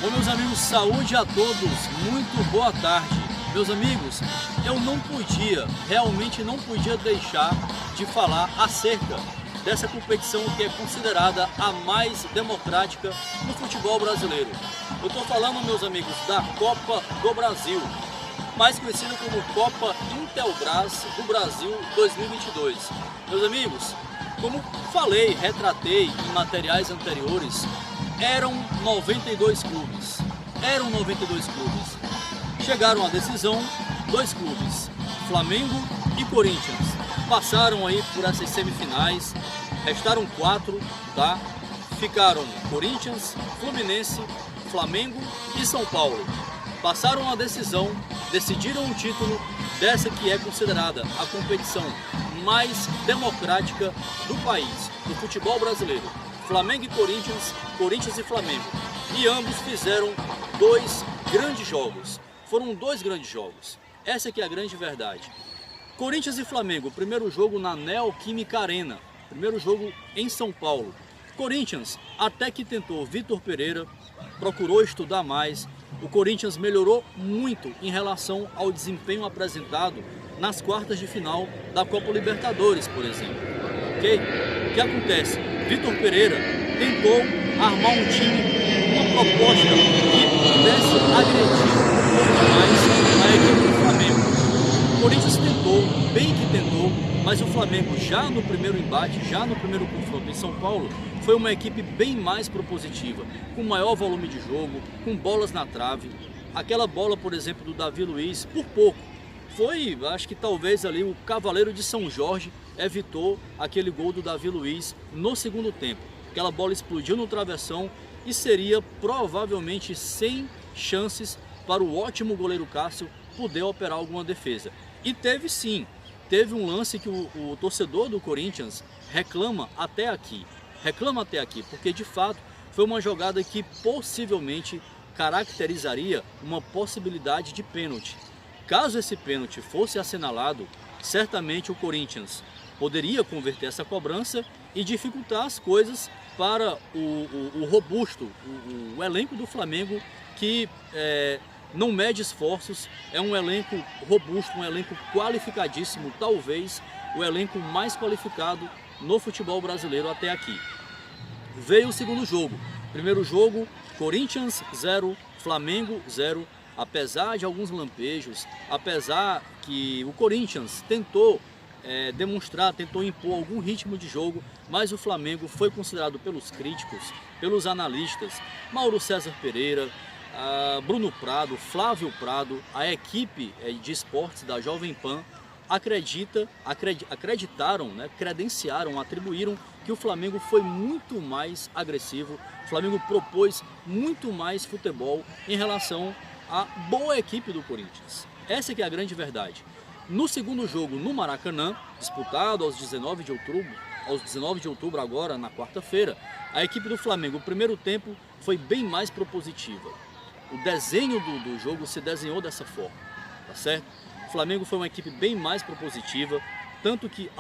Bom, meus amigos, saúde a todos, muito boa tarde. Meus amigos, eu realmente não podia deixar de falar acerca dessa competição que é considerada a mais democrática no futebol brasileiro. Eu estou falando, meus amigos, da Copa do Brasil, mais conhecida como Copa Intelbras do Brasil 2022. Meus amigos, como falei, retratei em materiais anteriores, eram 92 clubes. Chegaram à decisão dois clubes, Flamengo e Corinthians. Passaram aí por essas semifinais, restaram 4, tá? Ficaram Corinthians, Fluminense, Flamengo e São Paulo. Passaram a decisão, decidiram o título dessa que é considerada a competição mais democrática do país, do futebol brasileiro. Flamengo e Corinthians, Corinthians e Flamengo. E ambos fizeram dois grandes jogos. Foram dois grandes jogos. Essa que é a grande verdade. Corinthians e Flamengo, primeiro jogo na Neoquímica Arena. Primeiro jogo em São Paulo. Corinthians até que tentou Vitor Pereira, procurou estudar mais. O Corinthians melhorou muito em relação ao desempenho apresentado nas quartas de final da Copa Libertadores, por exemplo. Ok? O que acontece? Vitor Pereira tentou armar um time, uma proposta que pudesse agredir um pouco mais a equipe do Flamengo. O Corinthians tentou, bem que tentou, mas o Flamengo já no primeiro embate, já no primeiro confronto em São Paulo, foi uma equipe bem mais propositiva, com maior volume de jogo, com bolas na trave. Aquela bola, por exemplo, do Davi Luiz, por pouco, foi, acho que talvez ali o Cavaleiro de São Jorge evitou aquele gol do Davi Luiz no segundo tempo. Aquela bola explodiu no travessão e seria provavelmente sem chances para o ótimo goleiro Cássio poder operar alguma defesa. E teve sim, teve um lance que o torcedor do Corinthians reclama até aqui, porque de fato foi uma jogada que possivelmente caracterizaria uma possibilidade de pênalti. Caso esse pênalti fosse assinalado, certamente o Corinthians poderia converter essa cobrança e dificultar as coisas para o robusto, o elenco do Flamengo, que não mede esforços, é um elenco robusto, um elenco qualificadíssimo, talvez o elenco mais qualificado no futebol brasileiro até aqui. Veio o segundo jogo. Primeiro jogo, Corinthians 0, Flamengo 0. Apesar de alguns lampejos, apesar que o Corinthians tentou tentou impor algum ritmo de jogo, mas o Flamengo foi considerado pelos críticos, pelos analistas, Mauro César Pereira, Bruno Prado, Flávio Prado, a equipe de esportes da Jovem Pan, acreditaram, credenciaram, atribuíram que o Flamengo foi muito mais agressivo, o Flamengo propôs muito mais futebol em relação à boa equipe do Corinthians. Essa que é a grande verdade. No segundo jogo no Maracanã, disputado aos 19 de outubro agora, na quarta-feira, a equipe do Flamengo, o primeiro tempo, foi bem mais propositiva. O desenho do jogo se desenhou dessa forma, tá certo? O Flamengo foi uma equipe bem mais propositiva, tanto que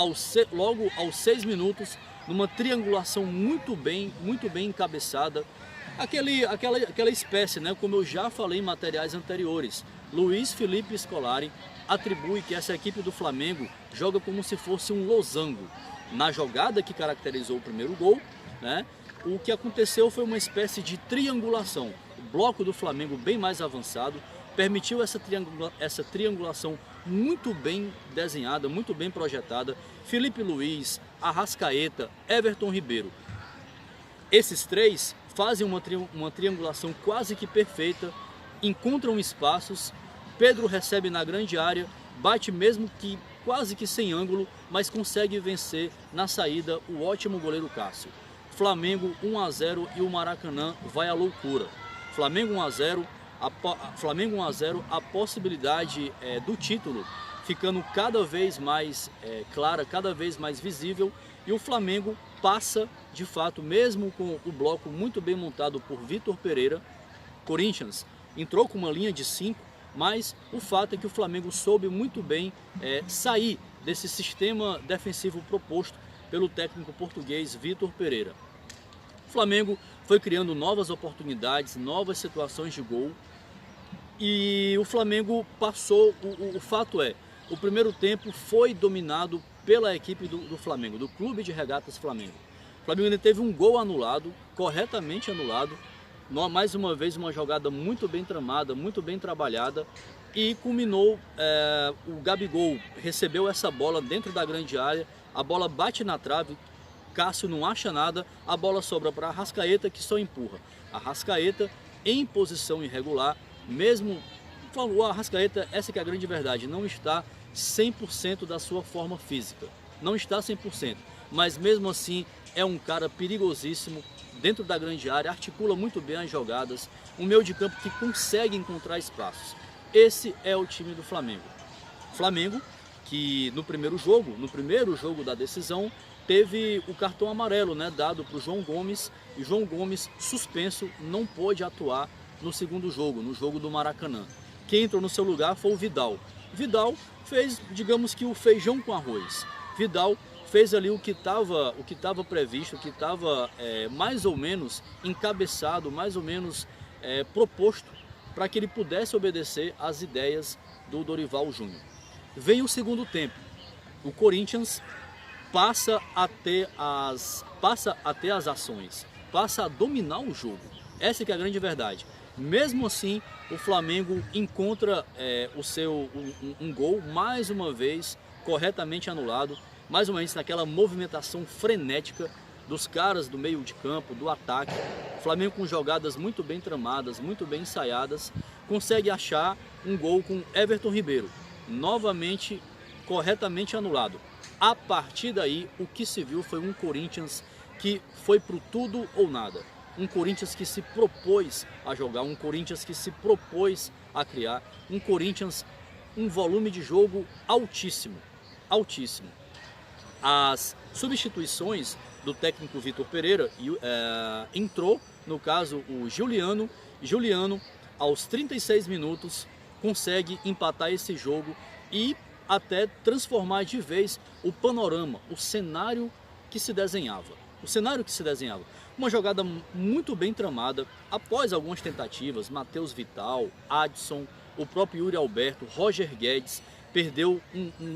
logo aos 6 minutos, numa triangulação muito bem encabeçada, aquela espécie, como eu já falei em materiais anteriores, Luiz Felipe Scolari atribui que essa equipe do Flamengo joga como se fosse um losango. Na jogada que caracterizou o primeiro gol, o que aconteceu foi uma espécie de triangulação. O bloco do Flamengo bem mais avançado permitiu essa triangulação muito bem desenhada, muito bem projetada. Felipe Luiz, Arrascaeta, Everton Ribeiro. Esses três fazem uma triangulação quase que perfeita, encontram espaços, Pedro recebe na grande área, bate mesmo que quase que sem ângulo, mas consegue vencer na saída o ótimo goleiro Cássio. Flamengo 1 a 0 e o Maracanã vai à loucura. Flamengo 1 a 0, a possibilidade do título ficando cada vez mais clara, cada vez mais visível, e o Flamengo passa, de fato, mesmo com o bloco muito bem montado por Vitor Pereira. Corinthians entrou com uma linha de 5, mas o fato é que o Flamengo soube muito bem sair desse sistema defensivo proposto pelo técnico português Vitor Pereira. O Flamengo foi criando novas oportunidades, novas situações de gol. E o Flamengo passou, o fato é, o primeiro tempo foi dominado pela equipe do Flamengo, do Clube de Regatas Flamengo. O Flamengo ainda teve um gol anulado, corretamente anulado, mais uma vez uma jogada muito bem tramada, muito bem trabalhada, e culminou, o Gabigol recebeu essa bola dentro da grande área, a bola bate na trave, Cássio não acha nada, a bola sobra para Arrascaeta, que só empurra. Arrascaeta em posição irregular, mesmo, o Arrascaeta, essa que é a grande verdade, não está 100% da sua forma física, não está 100%, mas mesmo assim é um cara perigosíssimo dentro da grande área, articula muito bem as jogadas, um meio de campo que consegue encontrar espaços. Esse é o time do Flamengo. Flamengo que no primeiro jogo da decisão, teve o cartão amarelo, né, dado para o João Gomes, e João Gomes, suspenso, não pôde atuar no segundo jogo, no jogo do Maracanã. Quem entrou no seu lugar foi o Vidal. Vidal fez, digamos que o feijão com arroz. Vidal fez ali o que estava previsto, o que estava mais ou menos encabeçado, mais ou menos proposto, para que ele pudesse obedecer às ideias do Dorival Júnior. Vem o segundo tempo, o Corinthians passa a ter as ações, passa a dominar o jogo. Essa que é a grande verdade. Mesmo assim, o Flamengo encontra um gol, mais uma vez, corretamente anulado, mais uma vez naquela movimentação frenética dos caras do meio de campo, do ataque. O Flamengo, com jogadas muito bem tramadas, muito bem ensaiadas, consegue achar um gol com Everton Ribeiro, novamente corretamente anulado. A partir daí, o que se viu foi um Corinthians que foi pro tudo ou nada. Um Corinthians que se propôs a jogar, um Corinthians que se propôs a criar, um Corinthians, um volume de jogo altíssimo, altíssimo. As substituições do técnico Vitor Pereira, entrou, no caso, o Juliano. Juliano, aos 36 minutos, consegue empatar esse jogo e até transformar de vez o panorama, o cenário que se desenhava. O cenário que se desenhava. Uma jogada muito bem tramada, após algumas tentativas, Matheus Vital, Adson, o próprio Yuri Alberto, Roger Guedes, perdeu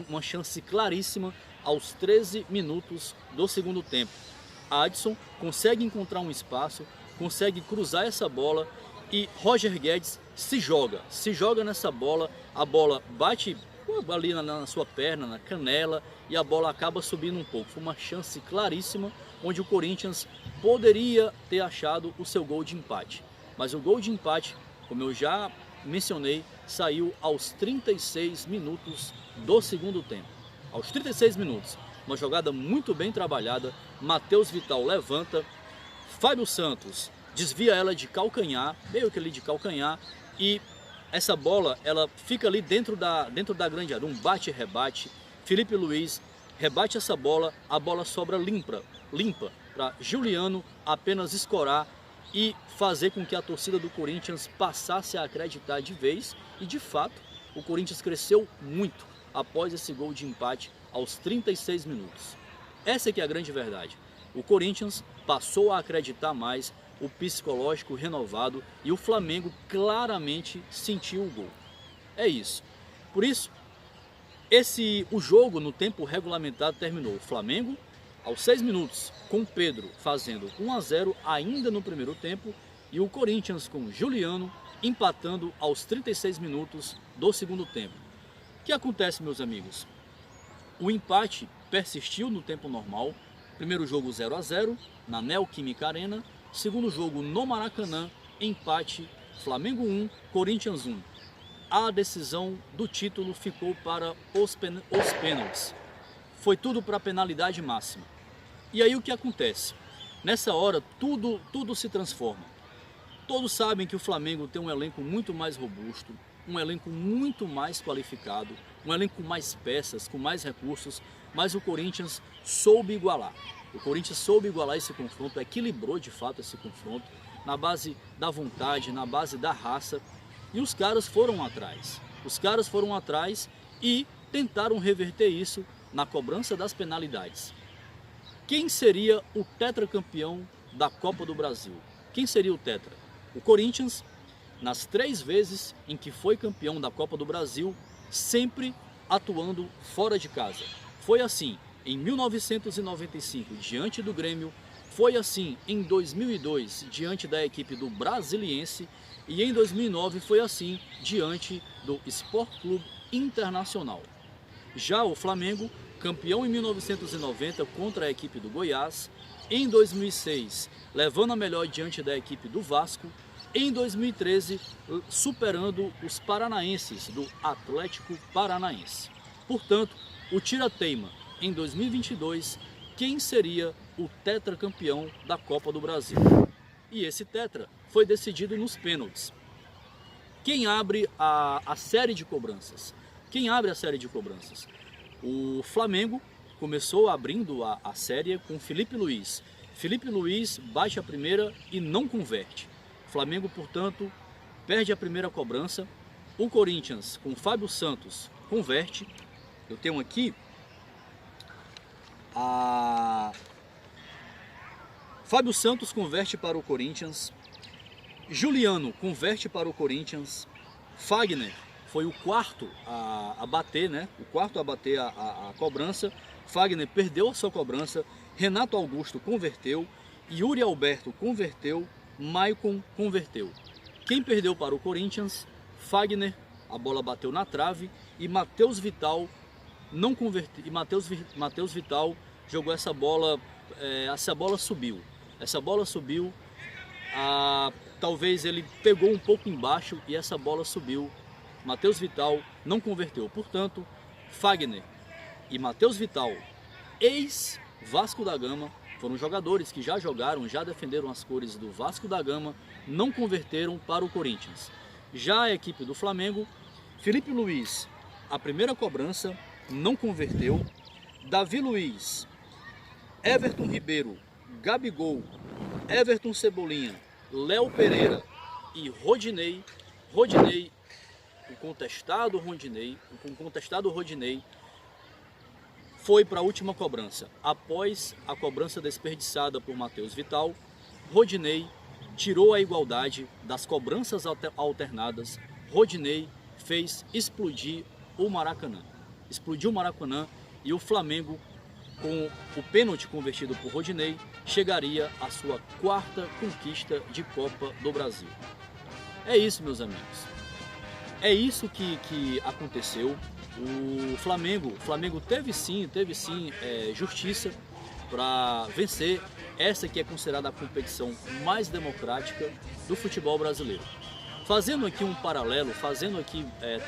uma chance claríssima aos 13 minutos do segundo tempo. Adson consegue encontrar um espaço, consegue cruzar essa bola e Roger Guedes se joga nessa bola, a bola bate ali na sua perna, na canela, e a bola acaba subindo um pouco. Foi uma chance claríssima, onde o Corinthians poderia ter achado o seu gol de empate. Mas o gol de empate, como eu já mencionei, saiu aos 36 minutos do segundo tempo. Aos 36 minutos, uma jogada muito bem trabalhada, Matheus Vital levanta, Fábio Santos desvia ela de calcanhar, meio que ali de calcanhar, e essa bola, ela fica ali dentro da grande área, um bate-rebate. Felipe Luiz rebate essa bola, a bola sobra limpa para Juliano apenas escorar e fazer com que a torcida do Corinthians passasse a acreditar de vez. E de fato, o Corinthians cresceu muito após esse gol de empate aos 36 minutos. Essa que é a grande verdade. O Corinthians passou a acreditar mais, o psicológico renovado, e o Flamengo claramente sentiu o gol. É isso. Por isso, o jogo no tempo regulamentado terminou. O Flamengo, aos 6 minutos, com Pedro fazendo 1-0 ainda no primeiro tempo, e o Corinthians com Juliano empatando aos 36 minutos do segundo tempo. O que acontece, meus amigos? O empate persistiu no tempo normal. Primeiro jogo 0-0 na Neoquímica Arena. Segundo jogo no Maracanã, empate, Flamengo 1, Corinthians 1. A decisão do título ficou para os pênaltis. Foi tudo para a penalidade máxima. E aí o que acontece? Nessa hora tudo se transforma. Todos sabem que o Flamengo tem um elenco muito mais robusto, um elenco muito mais qualificado, um elenco com mais peças, com mais recursos, mas o Corinthians soube igualar. O Corinthians soube igualar esse confronto, equilibrou de fato esse confronto, na base da vontade, na base da raça, e os caras foram atrás. Os caras foram atrás e tentaram reverter isso na cobrança das penalidades. Quem seria o tetracampeão da Copa do Brasil? Quem seria o tetra? O Corinthians, nas 3 vezes em que foi campeão da Copa do Brasil, sempre atuando fora de casa. Foi assim em 1995 diante do Grêmio, foi assim em 2002 diante da equipe do Brasiliense e em 2009 foi assim diante do Sport Clube Internacional. Já o Flamengo, campeão em 1990 contra a equipe do Goiás, em 2006 levando a melhor diante da equipe do Vasco, em 2013 superando os paranaenses do Atlético Paranaense. Portanto, o tira-teima em 2022, quem seria o tetracampeão da Copa do Brasil? E esse tetra foi decidido nos pênaltis. Quem abre a série de cobranças? Quem abre a série de cobranças? O Flamengo começou abrindo a série com Felipe Luiz. Felipe Luiz bate a primeira e não converte. O Flamengo, portanto, perde a primeira cobrança. O Corinthians, com Fábio Santos, converte. Eu tenho aqui Fábio Santos converte para o Corinthians. Juliano converte para o Corinthians. Fagner foi o quarto a bater, né? O quarto a bater a cobrança. Fagner perdeu a sua cobrança. Renato Augusto converteu. Yuri Alberto converteu. Maicon converteu. Quem perdeu para o Corinthians? Fagner, a bola bateu na trave. E Matheus Vital não converteu. E Matheus Vital jogou essa bola subiu. Essa bola subiu. Talvez ele pegou um pouco embaixo e essa bola subiu. Matheus Vital não converteu. Portanto, Fagner e Matheus Vital, ex-Vasco da Gama, foram jogadores que já jogaram, já defenderam as cores do Vasco da Gama, não converteram para o Corinthians. Já a equipe do Flamengo, Felipe Luiz, a primeira cobrança, não converteu. Davi Luiz, Everton Ribeiro, Gabigol, Everton Cebolinha, Léo Pereira e Rodinei, o contestado Rodinei, foi para a última cobrança. Após a cobrança desperdiçada por Matheus Vital, Rodinei tirou a igualdade das cobranças alternadas. Rodinei fez explodir o Maracanã. Explodiu o Maracanã e o Flamengo, com o pênalti convertido por Rodinei, chegaria à sua 4ª conquista de Copa do Brasil. É isso, meus amigos. É isso que aconteceu. O Flamengo teve sim justiça para vencer essa que é considerada a competição mais democrática do futebol brasileiro. Fazendo aqui um paralelo,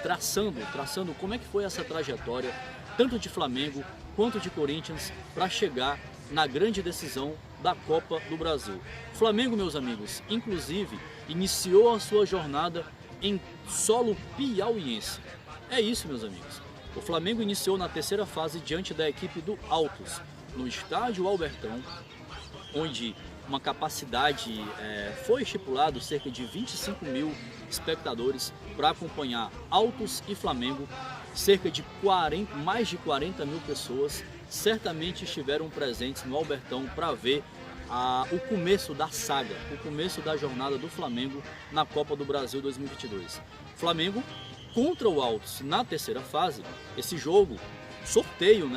traçando como é que foi essa trajetória, tanto de Flamengo quanto de Corinthians, para chegar na grande decisão da Copa do Brasil. O Flamengo, meus amigos, inclusive, iniciou a sua jornada em solo piauiense. É isso, meus amigos. O Flamengo iniciou na 3ª fase diante da equipe do Altos, no estádio Albertão, onde uma capacidade foi estipulado cerca de 25 mil espectadores para acompanhar Altos e Flamengo. Cerca de mais de 40 mil pessoas certamente estiveram presentes no Albertão para ver o começo da saga, o começo da jornada do Flamengo na Copa do Brasil 2022. Flamengo contra o Altos na 3ª fase, esse jogo, sorteio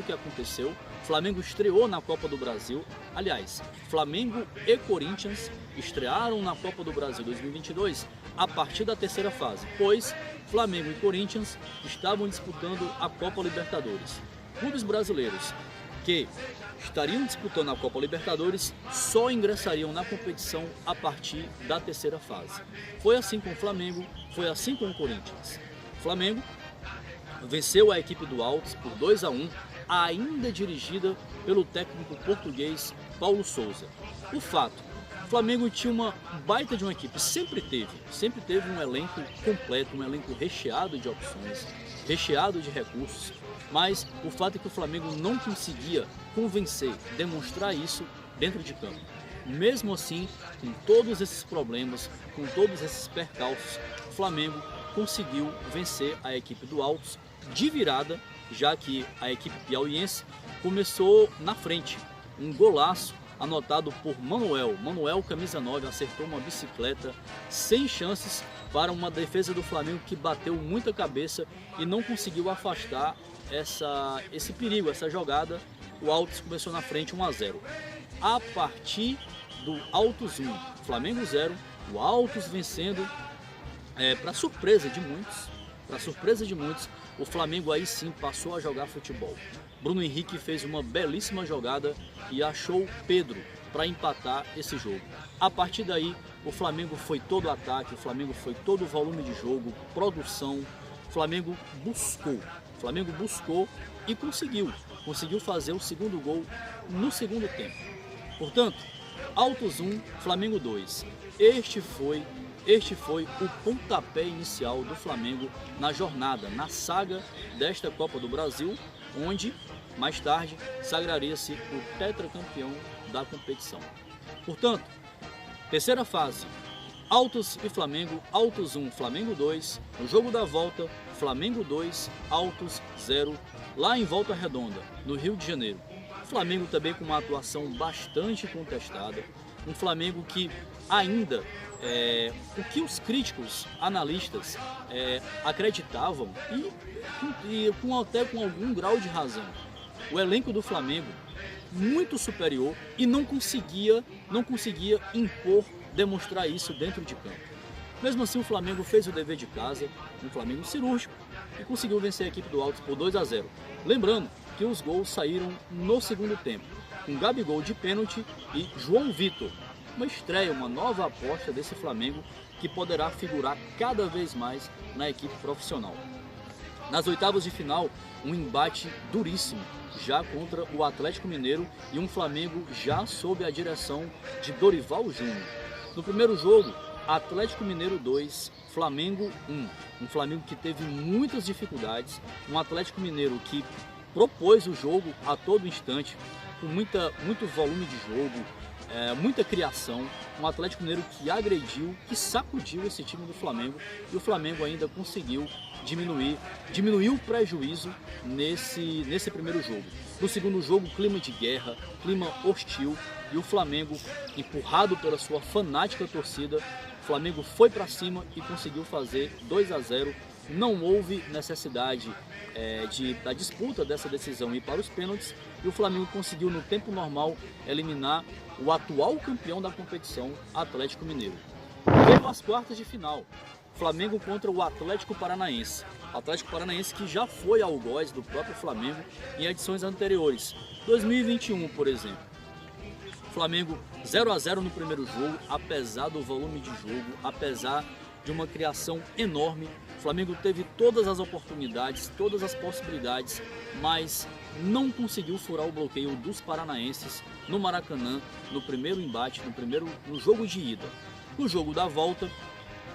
que aconteceu. Flamengo estreou na Copa do Brasil. Aliás, Flamengo e Corinthians estrearam na Copa do Brasil 2022 a partir da 3ª fase, pois Flamengo e Corinthians estavam disputando a Copa Libertadores. Clubes brasileiros que estariam disputando a Copa Libertadores só ingressariam na competição a partir da 3ª fase. Foi assim com o Flamengo, foi assim com o Corinthians. O Flamengo venceu a equipe do Altos por 2-1, ainda dirigida pelo técnico português Paulo Sousa. O fato, o Flamengo tinha uma baita de uma equipe, sempre teve um elenco completo, um elenco recheado de opções, recheado de recursos, mas o fato é que o Flamengo não conseguia convencer, demonstrar isso dentro de campo. Mesmo assim, com todos esses problemas, com todos esses percalços, o Flamengo conseguiu vencer a equipe do Altos de virada, já que a equipe piauiense começou na frente. Um golaço anotado por Manuel. Manuel, camisa 9, acertou uma bicicleta sem chances para uma defesa do Flamengo que bateu muita cabeça e não conseguiu afastar esse perigo, essa jogada. O Altos começou na frente 1 a 0. A partir do Altos 1, Flamengo 0, o Altos vencendo, para surpresa de muitos, o Flamengo aí sim passou a jogar futebol. Bruno Henrique fez uma belíssima jogada e achou Pedro para empatar esse jogo. A partir daí, o Flamengo foi todo ataque, o Flamengo foi todo volume de jogo, produção. O Flamengo buscou e conseguiu fazer o segundo gol no segundo tempo. Portanto, Altos 1, Flamengo 2. Este foi o pontapé inicial do Flamengo na jornada, na saga desta Copa do Brasil, onde mais tarde sagraria-se o tetracampeão da competição. Portanto, terceira fase, Altos e Flamengo, Altos 1, Flamengo 2, no jogo da volta, Flamengo 2, Altos 0, lá em Volta Redonda, no Rio de Janeiro. Flamengo também com uma atuação bastante contestada, um Flamengo que ainda, o que os críticos, analistas acreditavam e até com algum grau de razão, o elenco do Flamengo muito superior e não conseguia impor, demonstrar isso dentro de campo. Mesmo assim, o Flamengo fez o dever de casa, um Flamengo cirúrgico, e conseguiu vencer a equipe do Altos por 2 a 0. Lembrando que os gols saíram no segundo tempo, com Gabigol de pênalti e João Vitor. Uma estreia, uma nova aposta desse Flamengo que poderá figurar cada vez mais na equipe profissional. Nas oitavas de final, um embate duríssimo, já contra o Atlético Mineiro e um Flamengo já sob a direção de Dorival Júnior. No primeiro jogo, Atlético Mineiro 2, Flamengo 1. Um Flamengo que teve muitas dificuldades, um Atlético Mineiro que propôs o jogo a todo instante, com muito volume de jogo, muita criação, um Atlético Mineiro que agrediu, que sacudiu esse time do Flamengo, e o Flamengo ainda conseguiu diminuir o prejuízo nesse primeiro jogo. No segundo jogo, clima de guerra, clima hostil, e o Flamengo, empurrado pela sua fanática torcida, o Flamengo foi para cima e conseguiu fazer 2 a 0. Não houve necessidade da disputa dessa decisão ir para os pênaltis, e o Flamengo conseguiu no tempo normal eliminar o atual campeão da competição, Atlético Mineiro. Veio às quartas de final, Flamengo contra o Atlético Paranaense. Atlético Paranaense que já foi algoz do próprio Flamengo em edições anteriores, 2021 por exemplo. Flamengo 0 a 0 no primeiro jogo, apesar do volume de jogo, apesar de uma criação enorme. O Flamengo teve todas as oportunidades, todas as possibilidades, mas não conseguiu furar o bloqueio dos paranaenses no Maracanã, no primeiro embate, no jogo de ida. No jogo da volta,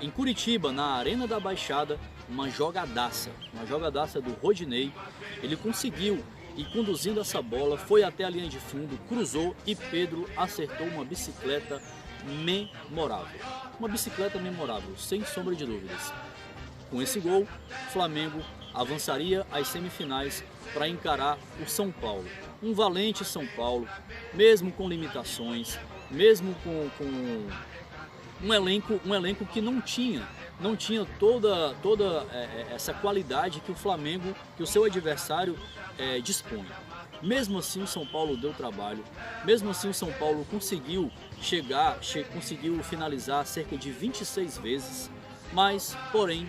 em Curitiba, na Arena da Baixada, uma jogadaça do Rodinei. Ele conseguiu, e conduzindo essa bola, foi até a linha de fundo, cruzou e Pedro acertou uma bicicleta memorável. Uma bicicleta memorável, sem sombra de dúvidas. Com esse gol, o Flamengo avançaria às semifinais para encarar o São Paulo. Um valente São Paulo, mesmo com limitações, mesmo com um elenco que não tinha toda essa qualidade que o Flamengo, que o seu adversário dispõe. Mesmo assim o São Paulo deu trabalho, mesmo assim o São Paulo conseguiu conseguiu finalizar cerca de 26 vezes, mas, porém,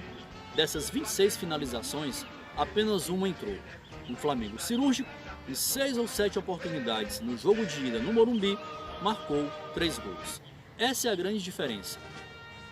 dessas 26 finalizações, apenas uma entrou. Um Flamengo cirúrgico, em 6 ou 7 oportunidades no jogo de ida no Morumbi, marcou 3 gols. Essa é a grande diferença.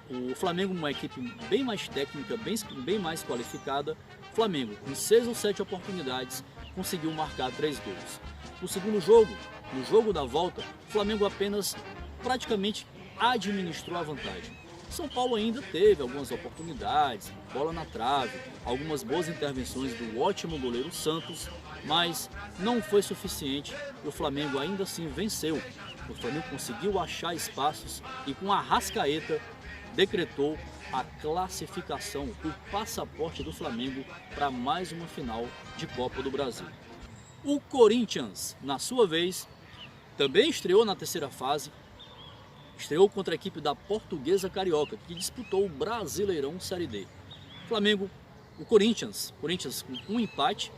O Flamengo, uma equipe bem mais técnica, bem mais qualificada. O Flamengo, em 6 ou 7 oportunidades, conseguiu marcar 3 gols. No segundo jogo, no jogo da volta, o Flamengo apenas praticamente administrou a vantagem. São Paulo ainda teve algumas oportunidades, bola na trave, algumas boas intervenções do ótimo goleiro Santos, mas não foi suficiente e o Flamengo ainda assim venceu. O Flamengo conseguiu achar espaços e com a Arrascaeta decretou a classificação, o passaporte do Flamengo para mais uma final de Copa do Brasil. O Corinthians, na sua vez, também estreou na terceira fase, estreou contra a equipe da Portuguesa Carioca, que disputou o Brasileirão Série D. O Corinthians com um empate.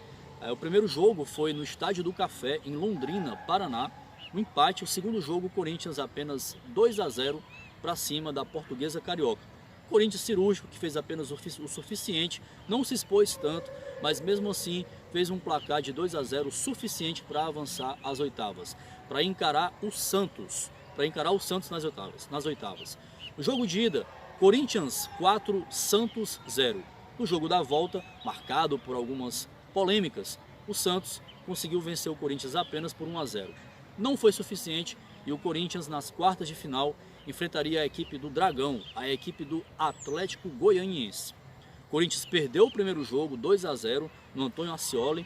O primeiro jogo foi no Estádio do Café, em Londrina, Paraná. Um empate. O segundo jogo, o Corinthians apenas 2-0 para cima da Portuguesa Carioca. Corinthians cirúrgico, que fez apenas o suficiente, não se expôs tanto, mas mesmo assim fez um placar de 2-0 suficiente para avançar às oitavas, para encarar o Santos nas oitavas. No jogo de ida, Corinthians 4, Santos 0. No jogo da volta, marcado por algumas polêmicas, o Santos conseguiu vencer o Corinthians apenas por 1-0. Não foi suficiente e o Corinthians, nas quartas de final, enfrentaria a equipe do Dragão, a equipe do Atlético Goianiense. O Corinthians perdeu o primeiro jogo 2-0 no Antônio Ascioli,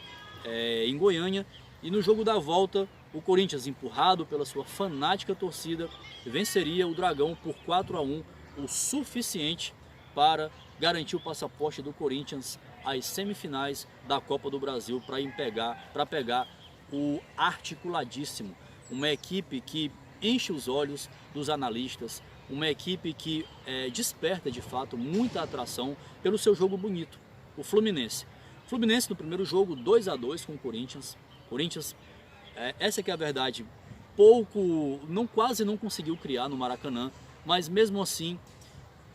em Goiânia, e no jogo da volta o Corinthians, empurrado pela sua fanática torcida, venceria o Dragão por 4-1, o suficiente para garantir o passaporte do Corinthians às semifinais da Copa do Brasil, para pegar o Articuladíssimo, uma equipe que enche os olhos dos analistas, uma equipe que desperta de fato muita atração pelo seu jogo bonito, o Fluminense. O Fluminense no primeiro jogo 2-2 com o Corinthians. Essa que é a verdade, quase não conseguiu criar no Maracanã, mas mesmo assim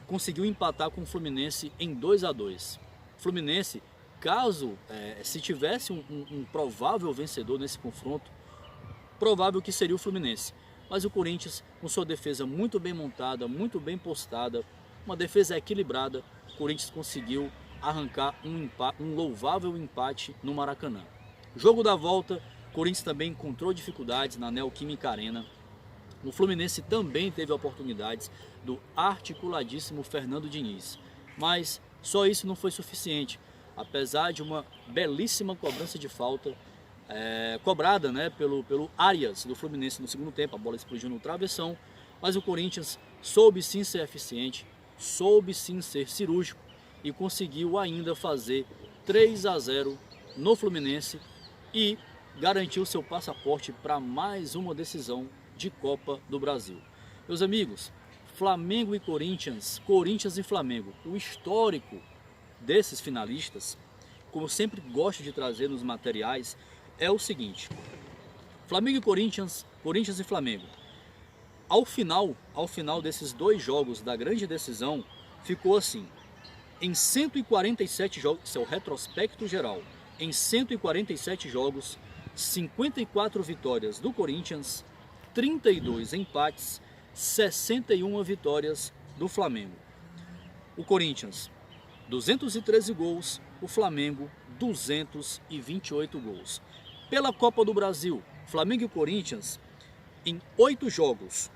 conseguiu empatar com o Fluminense em 2-2. O Fluminense, se tivesse um provável vencedor nesse confronto, provável que seria o Fluminense. Mas o Corinthians, com sua defesa muito bem montada, muito bem postada, uma defesa equilibrada, o Corinthians conseguiu arrancar um louvável empate no Maracanã. Jogo da volta, o Corinthians também encontrou dificuldades na Neoquímica Arena. O Fluminense também teve oportunidades do articuladíssimo Fernando Diniz. Mas só isso não foi suficiente. Apesar de uma belíssima cobrança de falta, cobrada pelo Arias do Fluminense no segundo tempo, a bola explodiu no travessão, mas o Corinthians soube sim ser eficiente, soube sim ser cirúrgico e conseguiu ainda fazer 3-0 no Fluminense e garantiu seu passaporte para mais uma decisão de Copa do Brasil. Meus amigos, Flamengo e Corinthians, Corinthians e Flamengo, o histórico desses finalistas, como eu sempre gosto de trazer nos materiais, é o seguinte: Flamengo e Corinthians, Corinthians e Flamengo. Ao final desses dois jogos da grande decisão, ficou assim: em 147 jogos, isso é o retrospecto geral, em 147 jogos, 54 vitórias do Corinthians, 32 empates, 61 vitórias do Flamengo. O Corinthians, 213 gols, o Flamengo, 228 gols. Pela Copa do Brasil, Flamengo e Corinthians, em 8 jogos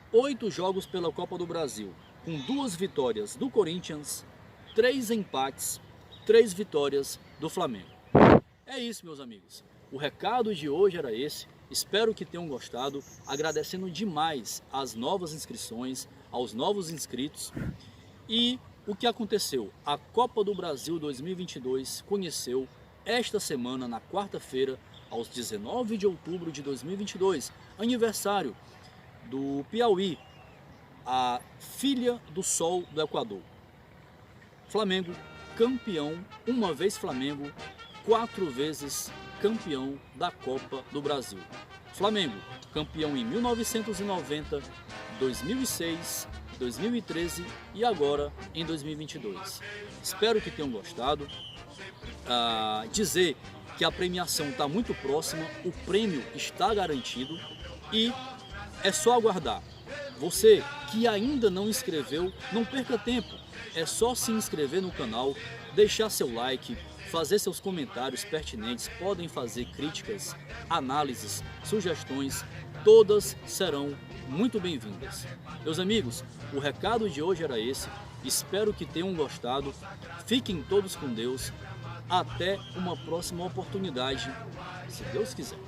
pela Copa do Brasil, com 2 vitórias do Corinthians, 3 empates, 3 vitórias do Flamengo. É isso, meus amigos. O recado de hoje era esse. Espero que tenham gostado, agradecendo demais as novas inscrições, aos novos inscritos. E o que aconteceu? A Copa do Brasil 2022 conheceu esta semana, na quarta-feira, aos 19 de outubro de 2022, aniversário do Piauí, a filha do sol do Equador. Flamengo, campeão, uma vez Flamengo, 4 vezes campeão da Copa do Brasil. Flamengo, campeão em 1990, 2006, 2013 e agora em 2022. Espero que tenham gostado. Dizer que a premiação está muito próxima, o prêmio está garantido e é só aguardar. Você que ainda não inscreveu, não perca tempo, é só se inscrever no canal, deixar seu like, fazer seus comentários pertinentes, podem fazer críticas, análises, sugestões, todas serão muito bem-vindas. Meus amigos, o recado de hoje era esse, espero que tenham gostado, fiquem todos com Deus, até uma próxima oportunidade, se Deus quiser.